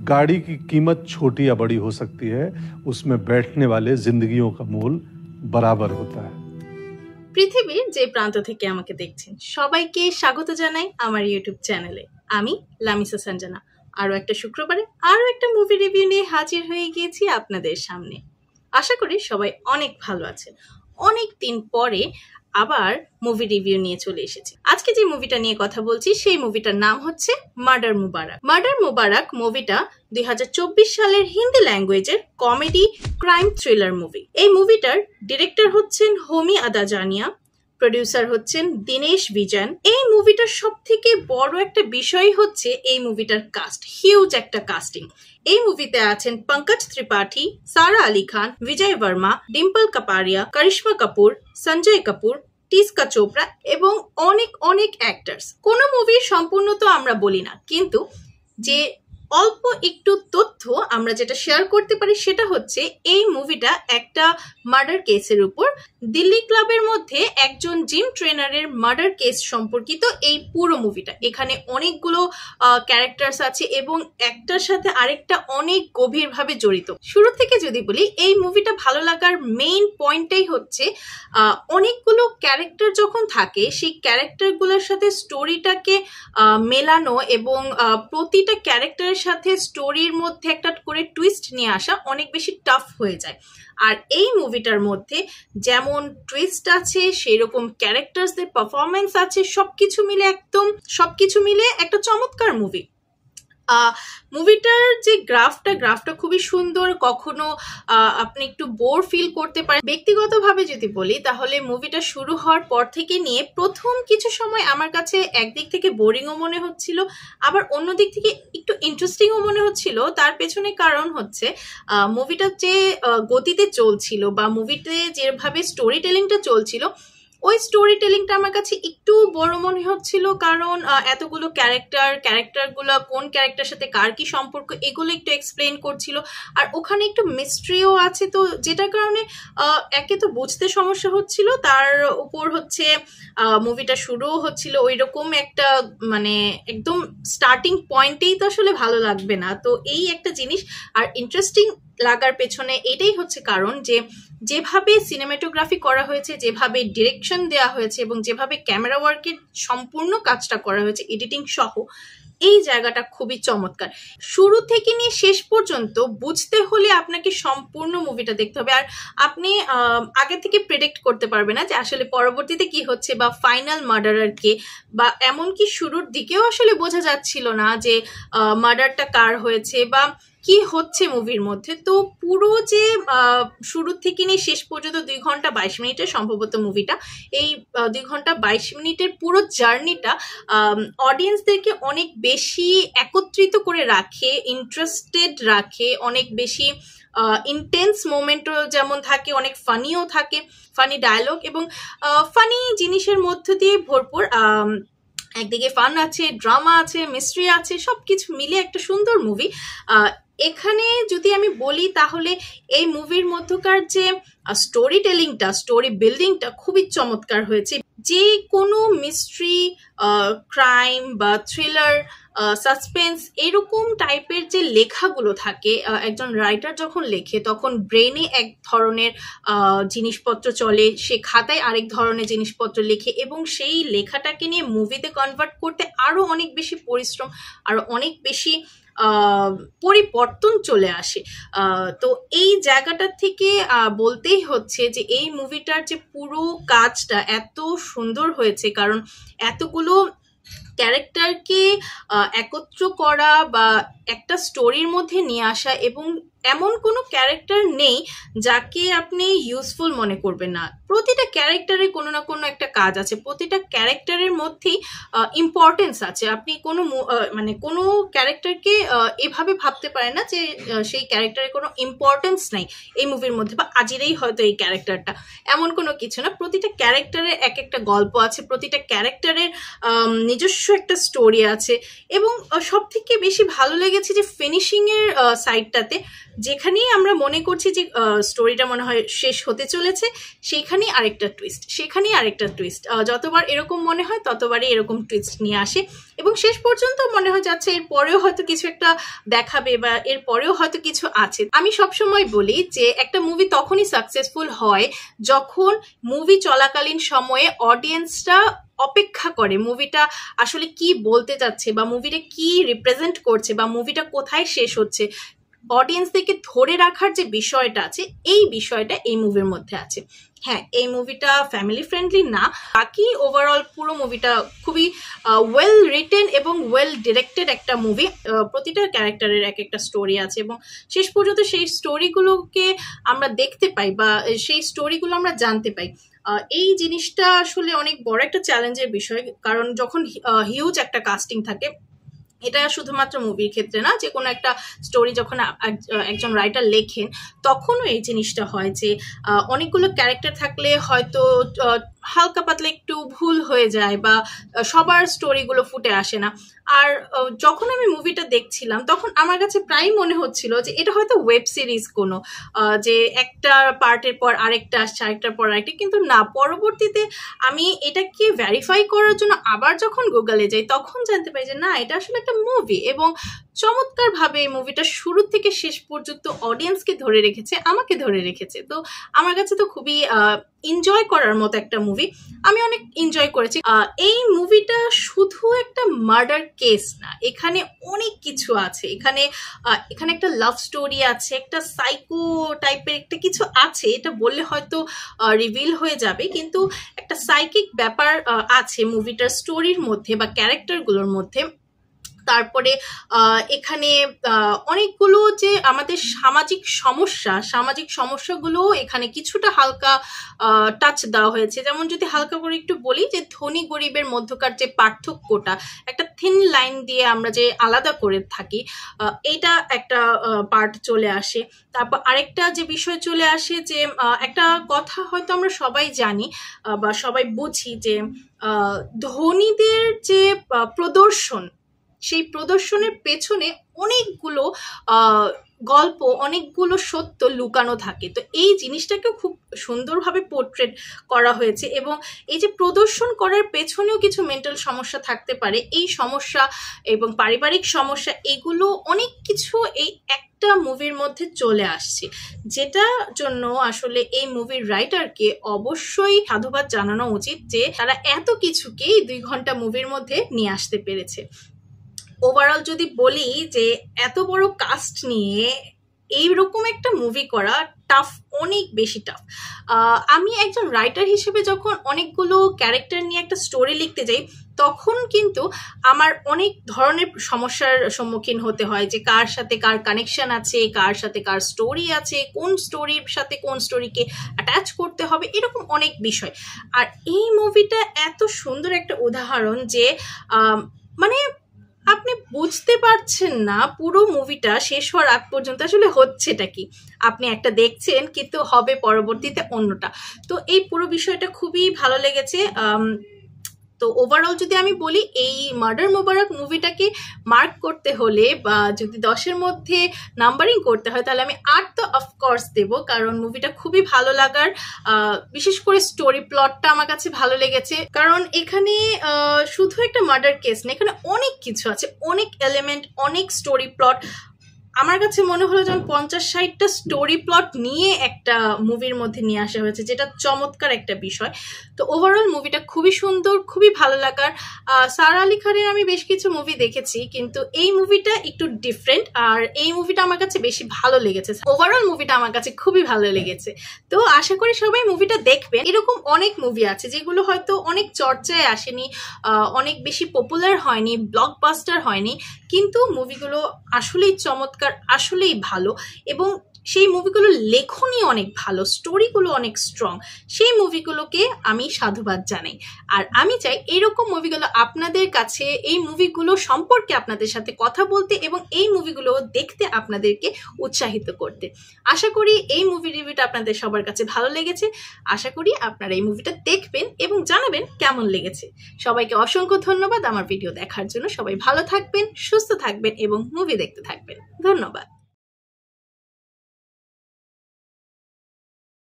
गाड़ी की कीमत छोटी या बड़ी हो सकती है, उसमें बैठने वाले जिंदगियों का मूल बराबर होता है। পৃথিবীর যে প্রান্ত থেকে আমাকে দেখছেন সবাইকে স্বাগত জানাই আমার ইউটিউব চ্যানেলে। আমি লামিসা সঞ্জনা আরো একটা শুক্রবারে আরো একটা মুভি রিভিউ নিয়ে হাজির হয়ে গিয়েছি আপনাদের সামনে। আশা করি সবাই অনেক ভালো আছেন। অনেক দিন পরে আবার মুভি রিভিউ নিয়ে চলে এসেছি। আজকে যে মুভিটা নিয়ে কথা বলছি সেই মুভিটার নাম হচ্ছে মার্ডার মুবারক। মার্ডার মুবারক মুভিটা 2024 সালের হিন্দি ল্যাঙ্গুয়েজের কমেডি ক্রাইম থ্রিলার মুভি। এই মুভিটার ডিরেক্টর হচ্ছেন হোমি আদাজানিয়া, প্রডিউসার হচ্ছেন দীনেশ বিজন। এই মুভিটার সব থেকে বড় একটা বিষয় হচ্ছে এই মুভিটার কাস্ট, হিউজ একটা কাস্টিং। এই মুভিতে আছেন পঙ্কজ ত্রিপাঠী, সারা আলী খান, বিজয় বর্মা, ডিম্পল কাপাড়িয়া, করিশ্মা কাপুর, সঞ্জয় কাপুর, টিস্কা চোপড়া এবং অনেক অনেক অ্যাক্টার্স। কোনো মুভির সম্পূর্ণ তো আমরা বলি না, কিন্তু যে অল্প একটু তথ্য আমরা যেটা শেয়ার করতে পারি সেটা হচ্ছে এই মুভিটা একটা মার্ডার কেসের উপর। দিল্লি ক্লাবের মধ্যে একজন জিম ট্রেনারের মার্ডার কেস সম্পর্কিত এই পুরো মুভিটা। এখানে অনেকগুলো ক্যারেক্টার্স আছে এবং একটার সাথে আরেকটা অনেক গভীরভাবে জড়িত। শুরু থেকে যদি বলি, এই মুভিটা ভালো লাগার মেইন পয়েন্টটাই হচ্ছে অনেকগুলো ক্যারেক্টার যখন থাকে সেই ক্যারেক্টারগুলোর সাথে স্টোরিটাকে মেলানো এবং প্রতিটা ক্যারেক্টারের সাথে স্টোরির মধ্যে একটা করে টুইস্ট নিয়ে আসা অনেক বেশি টাফ হয়ে যায়। আর এই মুভিটার মধ্যে যেমন টুইস্ট আছে সেই রকম ক্যারেক্টারসদের পারফরমেন্স আছে, সবকিছু মিলে একটা চমৎকার মুভি। মুভিটার যে গ্রাফটা খুবই সুন্দর, কখনো আপনি একটু বোর ফিল করতে পারেন। ব্যক্তিগতভাবে যদি বলি তাহলে মুভিটা শুরু হওয়ার পর থেকে নিয়ে প্রথম কিছু সময় আমার কাছে একদিক থেকে বোরিংও মনে হচ্ছিল, আবার অন্য দিক থেকে একটু ইন্টারেস্টিংও মনে হচ্ছিল। তার পেছনে কারণ হচ্ছে মুভিটা যে গতিতে চলছিল বা মুভিতে যেভাবে স্টোরি টেলিংটা চলছিল, ওই স্টোরি টেলিংটা আমার কাছে একটু বড় মনে হচ্ছিল, কারণ এতগুলো ক্যারেক্টারগুলো কোন ক্যারেক্টার সাথে কার কি সম্পর্ক এগুলো একটু এক্সপ্লেন করছিল। আর ওখানে একটু মিস্ট্রিও আছে, তো যেটার কারণে একে তো বুঝতে সমস্যা হচ্ছিল, তার উপর হচ্ছে মুভিটা শুরুও হচ্ছিল ওই রকম একটা মানে একদম স্টার্টিং পয়েন্টেই তো আসলে ভালো লাগবে না। তো এই একটা জিনিস। আর ইন্টারেস্টিং লাগার পেছনে এটাই হচ্ছে কারণ যে যেভাবে সিনেমাটোগ্রাফি করা হয়েছে, যেভাবে ডিরেকশন দেওয়া হয়েছে এবং যেভাবে ক্যামেরা ওয়ার্কের সম্পূর্ণ কাজটা করা হয়েছে এডিটিং সহ, এই জায়গাটা খুবই চমৎকার। শুরু থেকে নিয়ে শেষ পর্যন্ত বুঝতে হলে আপনাকে সম্পূর্ণ মুভিটা দেখতে হবে। আর আপনি আগে থেকে প্রেডিক্ট করতে পারবেন না যে আসলে পরবর্তীতে কি হচ্ছে বা ফাইনাল মার্ডারার কে, বা এমনকি শুরুর দিকেও আসলে বোঝা যাচ্ছিল না যে মার্ডারটা কার হয়েছে বা কি হচ্ছে মুভির মধ্যে। তো পুরো যে শুরু থেকে নিয়ে শেষ পর্যন্ত 2 ঘন্টা 22 মিনিটের সম্ভবত মুভিটা, এই 2 ঘন্টা 22 মিনিটের পুরো জার্নিটা অডিয়েন্সদেরকে অনেক বেশি একত্রিত করে রাখে, ইন্টারেস্টেড রাখে, অনেক বেশি ইন্টেন্স মোমেন্টও যেমন থাকে, অনেক ফানিও থাকে, ফানি ডায়লগ এবং ফানি জিনিসের মধ্য দিয়ে ভরপুর। একদিকে ফান আছে, ড্রামা আছে, মিস্ট্রি আছে, সবকিছু মিলে একটা সুন্দর মুভি। এখানে যদি আমি বলি তাহলে এই মুভির মধ্যকার যে স্টোরি টেলিংটা, স্টোরি বিল্ডিংটা খুবই চমৎকার হয়েছে। যে কোনো মিস্ট্রি, ক্রাইম বা থ্রিলার, সাসপেন্স এরকম টাইপের যে লেখাগুলো থাকে, একজন রাইটার যখন লেখে তখন ব্রেনে এক ধরনের জিনিসপত্র চলে, সে খাতায় আরেক ধরনের জিনিসপত্র লেখে এবং সেই লেখাটাকে নিয়ে মুভিতে কনভার্ট করতে আরো অনেক বেশি পরিশ্রম, আরো অনেক বেশি পরিবর্তন চলে আসে। তো এই জায়গাটা থেকে বলতেই হচ্ছে যে এই মুভিটার যে পুরো কাজটা এত সুন্দর হয়েছে, কারণ এতগুলো ক্যারেক্টারকে একত্র করা বা একটা স্টোরির মধ্যে নিয়ে আসা, এবং এমন কোনো ক্যারেক্টার নেই যাকে আপনি ইউজফুল মনে করবেন না। প্রতিটা ক্যারেক্টারের কোনো না কোনো একটা কাজ আছে, প্রতিটা ক্যারেক্টারের মধ্যেই ইম্পর্টেন্স আছে। আপনি কোনো ক্যারেক্টারকে এভাবে ভাবতে পারেন না যে সেই ক্যারেক্টারের কোনো ইম্পর্টেন্স নাই এই মুভির মধ্যে, বা আজিরেই হয়তো এই ক্যারেক্টারটা, এমন কোনো কিছু না। প্রতিটা ক্যারেক্টারের এক একটা গল্প আছে, প্রতিটা ক্যারেক্টারের নিজস্ব একটা স্টোরি আছে। এবং সব থেকে বেশি ভালো লেগেছে যে ফিনিশিং এর সাইডটাতে যেখানেই আমরা মনে করছি যে স্টোরিটা মনে হয় শেষ হতে চলেছে, সেখানেই আরেকটা টুইস্ট, সেখানেই আরেকটা টুইস্ট, যতবার এরকম মনে হয় ততবারই এরকম টুইস্ট নিয়ে আসে এবং শেষ পর্যন্ত মনে হয় যাচ্ছে এর পরেও হয়তো কিছু একটা দেখাবে বা এর পরেও হয়তো কিছু আছে। আমি সবসময় বলি যে একটা মুভি তখনই সাকসেসফুল হয় যখন মুভি চলাকালীন সময়ে অডিয়েন্সরা অপেক্ষা করে মুভিটা আসলে কি বলতে যাচ্ছে বা মুভিটা কি রিপ্রেজেন্ট করছে বা মুভিটা কোথায় শেষ হচ্ছে। অডিয়েন্সদেরকে ধরে রাখার যে বিষয়টা আছে, এই বিষয়টা এই মুভির মধ্যে আছে। হ্যাঁ, এই মুভিটা ফ্যামিলি ফ্রেন্ডলি না, বাকি ওভারঅল পুরো মুভিটা খুবই ওয়েল রিটেন এবং ওয়েল ডিরেক্টেড একটা মুভি। প্রতিটা ক্যারেক্টারের এক একটা স্টোরি আছে এবং শেষ পর্যন্ত সেই স্টোরিগুলোকে আমরা দেখতে পাই বা সেই স্টোরিগুলো আমরা জানতে পাই। এই জিনিসটা আসলে অনেক বড় একটা চ্যালেঞ্জের বিষয়, কারণ যখন হিউজ একটা কাস্টিং থাকে, এটা শুধুমাত্র মুভির ক্ষেত্রে না, যে কোনো একটা স্টোরি যখন একজন রাইটার লেখেন তখনও এই জিনিসটা হয় যে অনেকগুলো ক্যারেক্টার থাকলে হয়তো হালকা পাতলা একটু ভুল হয়ে যায় বা সবার স্টোরিগুলো ফুটে আসে না। আর যখন আমি মুভিটা দেখছিলাম তখন আমার কাছে প্রায় মনে হচ্ছিল যে এটা হয়তো ওয়েব সিরিজ কোনো, যে একটা পার্টের পর আরেকটা আসছে, আরেকটার পর আরেকটা, কিন্তু না। পরবর্তীতে আমি এটাকে ভেরিফাই করার জন্য আবার যখন গুগলে যাই তখন জানতে পারি যে না, এটা আসলে একটা মুভি এবং চমৎকারভাবে এই মুভিটা শুরু থেকে শেষ পর্যন্ত অডিয়েন্সকে ধরে রেখেছে, আমাকে ধরে রেখেছে। তো আমার কাছে তো খুবই এনজয় করার মতো একটা মুভি, আমি অনেক এনজয় করেছি। এই মুভিটা শুধু একটা মার্ডার কেস না, এখানে অনেক কিছু আছে। এখানে একটা লাভ স্টোরি আছে, একটা সাইকো টাইপের একটা কিছু আছে, এটা বললে হয়তো রিভিল হয়ে যাবে, কিন্তু একটা সাইকিক ব্যাপার আছে মুভিটার স্টোরির মধ্যে বা ক্যারেক্টারগুলোর মধ্যে। তারপরে এখানে অনেকগুলো যে আমাদের সামাজিক সমস্যাগুলো এখানে কিছুটা হালকা টাচ দেওয়া হয়েছে। যেমন যদি হালকা করে একটু বলি যে ধনী গরিবের মধ্যকার যে পার্থক্যটা একটা থিন লাইন দিয়ে আমরা যে আলাদা করে থাকি, এইটা একটা পার্ট চলে আসে। তারপর আরেকটা যে বিষয় চলে আসে যে একটা কথা হয়তো আমরা সবাই জানি বা সবাই বুঝি যে ধনীদের যে প্রদর্শন, সেই প্রদর্শনের পেছনে অনেকগুলো গল্প, অনেকগুলো সত্য লুকানো থাকে। তো এই জিনিসটাকেও খুব সুন্দরভাবে পোর্ট্রেট করা হয়েছে এবং এই যে প্রদর্শন করার পেছনেও কিছু মেন্টাল সমস্যা থাকতে পারে, এই সমস্যা এবং পারিবারিক সমস্যা, এগুলো অনেক কিছু এই একটা মুভির মধ্যে চলে আসছে, যেটার জন্য আসলে এই মুভির রাইটারকে অবশ্যই সাধুবাদ জানানো উচিত যে তারা এত কিছুকে 2 ঘন্টা মুভির মধ্যে নিয়ে আসতে পেরেছে। ওভারঅল যদি বলি যে এত বড় কাস্ট নিয়ে এইরকম একটা মুভি করা টাফ, অনেক বেশি টাফ। আমি একজন রাইটার হিসেবে যখন অনেকগুলো ক্যারেক্টার নিয়ে একটা স্টোরি লিখতে যাই তখন কিন্তু আমার অনেক ধরনের সমস্যার সম্মুখীন হতে হয়, যে কার সাথে কার কানেকশন আছে, কার সাথে কার স্টোরি আছে, কোন স্টোরির সাথে কোন স্টোরিকে অ্যাটাচ করতে হবে, এরকম অনেক বিষয়। আর এই মুভিটা এত সুন্দর একটা উদাহরণ যে মানে আপনি বুঝতে পারছেন না পুরো মুভিটা শেষ হওয়ার আগ পর্যন্ত আসলে হচ্ছেটা কি। আপনি একটা দেখছেন কিন্তু হবে পরবর্তীতে অন্যটা। তো এই পুরো বিষয়টা খুবই ভালো লেগেছে। তো ওভারঅল যদি আমি বলি এই মার্ডার মোবারক মুভিটাকে মার্ক করতে হলে বা যদি 10-এর মধ্যে নাম্বারিং করতে হয় তাহলে আমি 8 তো অফকোর্স দেবো, কারণ মুভিটা খুবই ভালো লাগার। বিশেষ করে স্টোরি প্লটটা আমার কাছে ভালো লেগেছে, কারণ এখানে শুধু একটা মার্ডার কেস না, এখানে অনেক কিছু আছে, অনেক এলিমেন্ট, অনেক স্টোরি প্লট। আমার কাছে মনে হলো যেমন 50-60টা স্টোরি প্লট নিয়ে একটা মুভির মধ্যে নিয়ে আসা হয়েছে, যেটা চমৎকার একটা বিষয়। তো ওভারঅল মুভিটা খুবই সুন্দর, খুবই ভালো লাগার। সারা আলি খানের আমি বেশ কিছু মুভি দেখেছি, কিন্তু এই মুভিটা একটু ডিফারেন্ট, আর এই মুভিটা আমার কাছে বেশি ভালো লেগেছে। ওভারঅল মুভিটা আমার কাছে খুবই ভালো লেগেছে। তো আশা করি সবাই মুভিটা দেখবেন। এরকম অনেক মুভি আছে যেগুলো হয়তো অনেক চর্চায় আসেনি, অনেক বেশি পপুলার হয়নি, ব্লকবাস্টার হয়নি, কিন্তু মুভিগুলো আসলেই চমৎকার, আসলেই ভালো এবং সেই মুভিগুলো লেখনী অনেক ভালো, স্টোরিগুলো অনেক স্ট্রং। সেই মুভিগুলোকে আমি সাধুবাদ জানাই। আর আমি চাই এরকম মুভিগুলো আপনাদের কাছে, এই মুভিগুলো সম্পর্কে আপনাদের সাথে কথা বলতে এবং এই মুভিগুলো দেখতে আপনাদেরকে উৎসাহিত করতে। আশা করি এই মুভি রিভিউটা আপনাদের সবার কাছে ভালো লেগেছে। আশা করি আপনারা এই মুভিটা দেখবেন এবং জানাবেন কেমন লেগেছে। সবাইকে অসংখ্য ধন্যবাদ আমার ভিডিও দেখার জন্য। সবাই ভালো থাকবেন, সুস্থ থাকবেন এবং মুভি দেখতে থাকবেন। ধন্যবাদ।